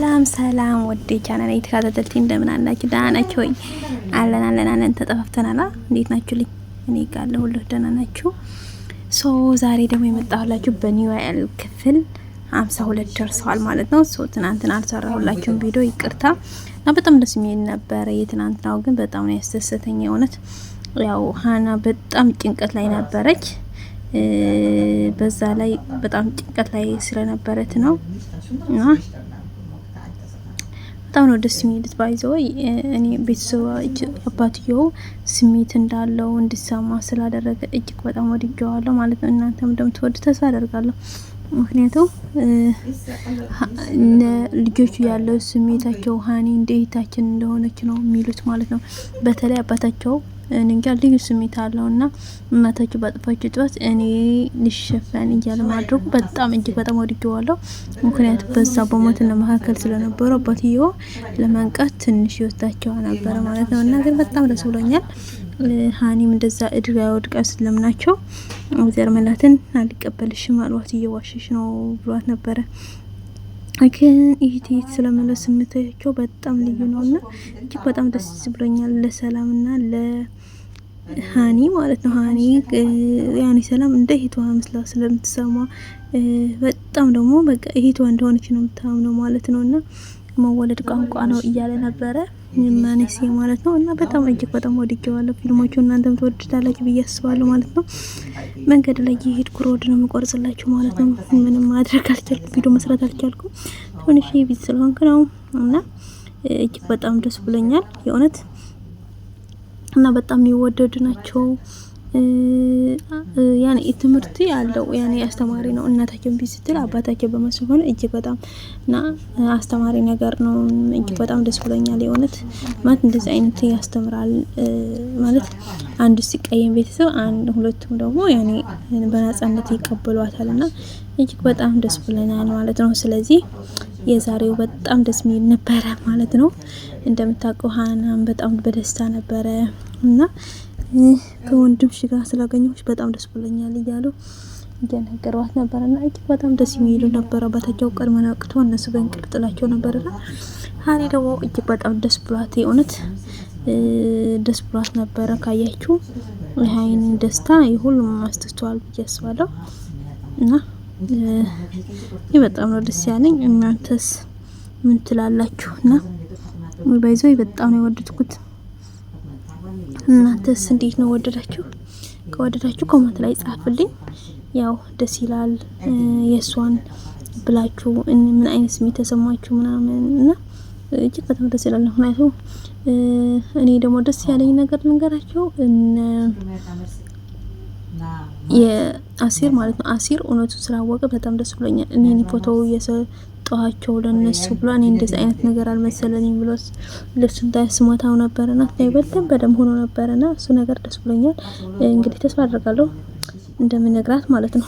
ሰላም ሰላም ወደ ቻናል የተከታተልኩ እንደምን አላችሁ? ደህና ናችሁ ወይ? አለን ተጠፋፍተናል። እንዴት ናችሁልኝ? እኔ ጋር ሁሉ ደህና ናችሁ? ዛሬ ደግሞ የመጣሁላችሁ በኒውያል ክፍል 52 ደርሰዋል ማለት ነው። ትናንትና አልሰራሁላችሁም ቪዲዮ ይቅርታ። እና በጣም ደስ የሚል ነበረ። የትናንትናው ግን በጣም ነው ያስደሰተኝ የእውነት። ያው ሀና በጣም ጭንቀት ላይ ነበረች። በዛ ላይ በጣም ጭንቀት ላይ ስለነበረት ነው እና በጣም ነው ደስ የሚልት ባይዘው እኔ ቤተሰቦች አባትየው ስሜት እንዳለው እንዲሰማ ስላደረገ እጅግ በጣም ወድጀዋለሁ ማለት ነው። እናንተም እንደምትወዱ ተስፋ አደርጋለሁ። ምክንያቱም ልጆቹ ያለው ስሜታቸው ሀኒ እንዴታችን እንደሆነች ነው የሚሉት ማለት ነው። በተለይ አባታቸው እንጃ ልዩ ስሜት አለውና እናታቸው ባጥፋቸው ጥዋት እኔ ልሸፈን እያለ ማድረጉ በጣም እጅግ በጣም ወድጀዋለሁ። ምክንያቱም በዛ በሞትና መካከል ስለነበሩ አባትየው ለማንቃት ትንሽ ይወጣቸው ነበር ማለት ነው። እና ግን በጣም ደስ ብሎኛል። ሀኒም እንደዛ እድጋ ወድቃ ስለምናቸው ዘርመላትን አልቀበልሽም አልዋት እየዋሸሽ ነው ብሏት ነበረ። ግን ይሄ ስለመለስ ስሜታቸው በጣም ልዩ ነውና እጅግ በጣም ደስ ብሎኛል። ለሰላምና ለሀኒ ማለት ነው። ሀኒ ያኔ ሰላም እንደ እህቷ መስላ ስለምትሰማ በጣም ደግሞ በቃ እህቷ እንደሆነች ነው የምታምነው ማለት ነውና መወለድ ቋንቋ ነው እያለ ነበረ ማነሴ ማለት ነው። እና በጣም እጅግ በጣም ወድጄዋለሁ። ፊልሞቹ እናንተም ተወድታላችሁ ብዬ አስባለሁ ማለት ነው። መንገድ ላይ የሄድኩ ሮድ ነው የምቆርጽላችሁ ማለት ነው። ምንም ማድረግ አልቻልኩም፣ ቪዲዮ መስራት አልቻልኩም። ትንሽ ቢዚ ስለሆንኩ ነው እና እጅግ በጣም ደስ ብሎኛል የእውነት። እና በጣም የሚወደዱ ናቸው። ያኔ ትምህርት ያለው ያኔ አስተማሪ ነው። እናታቸው ቢስትል አባታቸው በመስሆን እጅግ በጣም እና አስተማሪ ነገር ነው። እጅግ በጣም ደስ ብሎኛል የእውነት። ማለት እንደዚህ አይነት ያስተምራል ማለት አንዱ ሲቀየም ቤተሰብ ሁለቱም ደግሞ ያኔ በነጻነት ይቀበሏታልና እጅግ በጣም ደስ ብሎናል ማለት ነው። ስለዚህ የዛሬው በጣም ደስ የሚል ነበረ ማለት ነው። እንደምታውቀው ሀናም በጣም በደስታ ነበረ እና ከወንድምሽ ጋር ስላገኘሁሽ በጣም ደስ ብሎኛል እያሉ እየነገሯት ነበርና እጅግ በጣም ደስ የሚሉ ነበር። አባታቸው ቀድሞ ነቅቶ እነሱ በእንቅልፍ ጥላቸው ነበርና ሀኒ ደግሞ እጅግ በጣም ደስ ብሏት የእውነት ደስ ብሏት ነበረ። ካያችሁ የሀይኒ ደስታ የሁሉም አስተስተዋል ብዬ አስባለሁ እና በጣም ነው ደስ ያለኝ። እናንተስ ምን ትላላችሁ? እና ባይዘው በጣም ነው የወደድኩት። እናንተስ እንዴት ነው ወደዳችሁ? ከወደዳችሁ ኮሜንት ላይ ጻፉልኝ። ያው ደስ ይላል የሷን ብላችሁ ምን አይነት ስሜት ተሰማችሁ ምናምን እና እጅግ በጣም ደስ ይላል። ምክንያቱም እኔ ደግሞ ደስ ያለኝ ነገር ልንገራችሁ የአሲር ማለት ነው። አሲር እውነቱ ስላወቀ በጣም ደስ ብሎኛል። እኔ ፎቶ የሰጠኋቸው ለነሱ ብሎ እኔ እንደዚህ አይነት ነገር አልመሰለኝም ብሎ ልብሱን ታስሞታው ነበርና በደንብ ሆኖ ነበርና እሱ ነገር ደስ ብሎኛል። እንግዲህ ተስፋ አደርጋለሁ እንደምነግራት ማለት ነው።